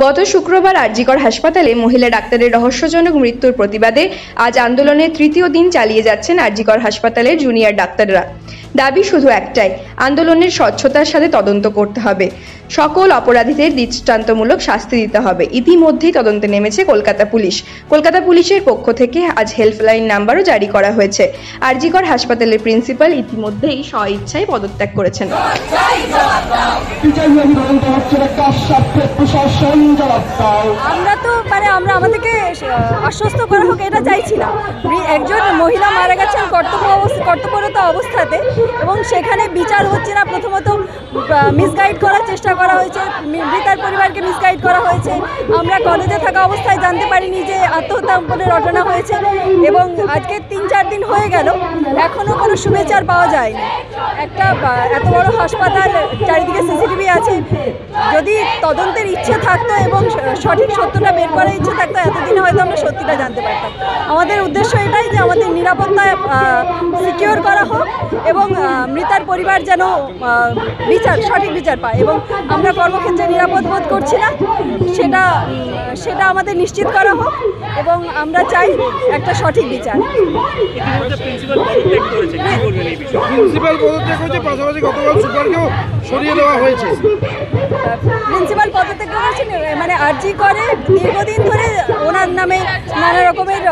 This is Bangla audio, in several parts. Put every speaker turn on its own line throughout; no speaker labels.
গত শুক্রবার আরজিকর হাসপাতালে মহিলা ডাক্তারের রহস্যজনক মৃত্যুর প্রতিবাদে আজ আন্দোলনের তৃতীয় দিন চালিয়ে যাচ্ছেন আরজিকর হাসপাতালের জুনিয়র ডাক্তাররা। দাবি শুধু একটাই, আন্দোলনের স্বচ্ছতার সাথে তদন্ত করতে হবে, সকল অপরাধীদের দৃষ্টান্তমূলক শাস্তি দিতে হবে। ইতিমধ্যেই তদন্তে নেমেছে কলকাতা পুলিশ। কলকাতা পুলিশের পক্ষ থেকে আজ হেল্পলাইন নাম্বারও জারি করা হয়েছে। আরজিকর হাসপাতালের প্রিন্সিপাল ইতিমধ্যেই স্বইচ্ছায় পদত্যাগ করেছেন।
আমরা আমাদেরকে আশ্বস্ত করা হোক এটা চাইছিলাম। একজন মহিলা মারা গেছেন কর্তব্যরত অবস্থাতে এবং সেখানে বিচার হচ্ছে না। প্রথমত মিসগাইড করার চেষ্টা করা হয়েছে, মৃতার পরিবারকে মিসগাইড করা হয়েছে। আমরা কলেজে থাকা অবস্থায় জানতে পারিনি যে আত্মহত্যা বলে ঘটনা হয়েছে এবং আজকে 3-4 দিন হয়ে গেল, এখনও কোনো শুভেচ্ছার পাওয়া যায়নি। একটা এত বড় হাসপাতাল, চারিদিকে সিসিটিভি আছে, যদি তদন্তের ইচ্ছে থাকতো এবং সঠিক সত্যটা বের করার ইচ্ছে থাকতো এতদিনে হয়তো আমরা সত্যিটা জানতে পারতাম। আমাদের উদ্দেশ্য এটাই যে আমাদের নিরাপত্তা সিকিওর করা হোক এবং মৃতার পরিবার যেন সঠিক বিচার পায় এবং আমরা কর্মক্ষেত্রে নিরাপদ বোধ করছি না সেটা আমাদের নিশ্চিত করা হোক এবং আমরা চাই একটা সঠিক বিচার।
প্রিন্সিপাল পদত্যাগ করেছে, পাশাপাশি গতকাল সুপারকেও সরিয়ে দেওয়া হয়েছে।
প্রিন্সিপাল পদত্যাগ করেছেন মানে আরজি করে দীর্ঘদিন ধরে ওনার নামে নানা রকমের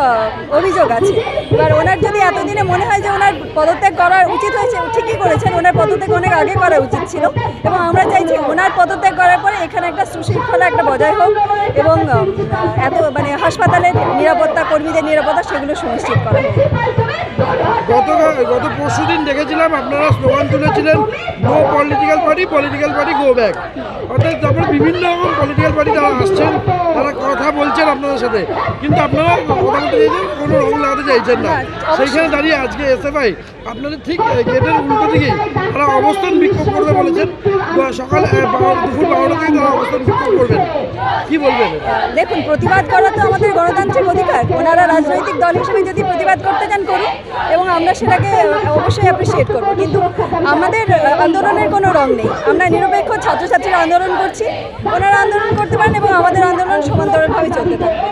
অভিযোগ আছে। এবার ওনার যদি এতদিনে মনে হয় যে ওনার পদত্যাগ করা উচিত হয়েছে, ঠিকই করেছেন। ওনার পদত্যাগ অনেক আগে করা উচিত ছিল এবং আমরা চাইছি ওনার পদত্যাগ করার পরে এখানে একটা সুশৃঙ্খলা একটা বজায় হোক এবং হাসপাতালের নিরাপত্তা, কর্মীদের নিরাপত্তা সেগুলো সুনিশ্চিত করা হোক।
গত পরশুদিন দেখেছিলাম আপনারা স্লোগান তুলেছিলেন, no political party go back. অর্থাৎ তারপরে বিভিন্ন রকম পলিটিক্যাল পার্টি যারা আসছেন তারা কথা বলছেন আপনাদের সাথে, কিন্তু আপনারা কথা বলতে চাইছেন, কোনো রং লাগাতে চাইছেন না। সেইখানে দাঁড়িয়ে আজকে এসএফআই আপনাদের ঠিক গেটের উল্টো দিকেই তারা অবস্থান বিক্ষোভ করতে বলেছেন। সকাল দুপুর 12টা থেকে তারা অবস্থান বিক্ষোভ করবেন, কি বলবেন?
দেখুন, প্রতিবাদ করা তো আমাদের গণতান্ত্রিক অধিকার। ওনারা রাজনৈতিক দল হিসেবে যদি প্রতিবাদ করতে চান করুন এবং আমরা সেটাকে অবশ্যই অ্যাপ্রিসিয়েট করব, কিন্তু আমাদের আন্দোলনের কোনো রং নেই। আমরা নিরপেক্ষ ছাত্রছাত্রীরা আন্দোলন করছি, ওনারা আন্দোলন করতে পারেন এবং আমাদের আন্দোলন সমান্তরালভাবে চলতে থাকবে।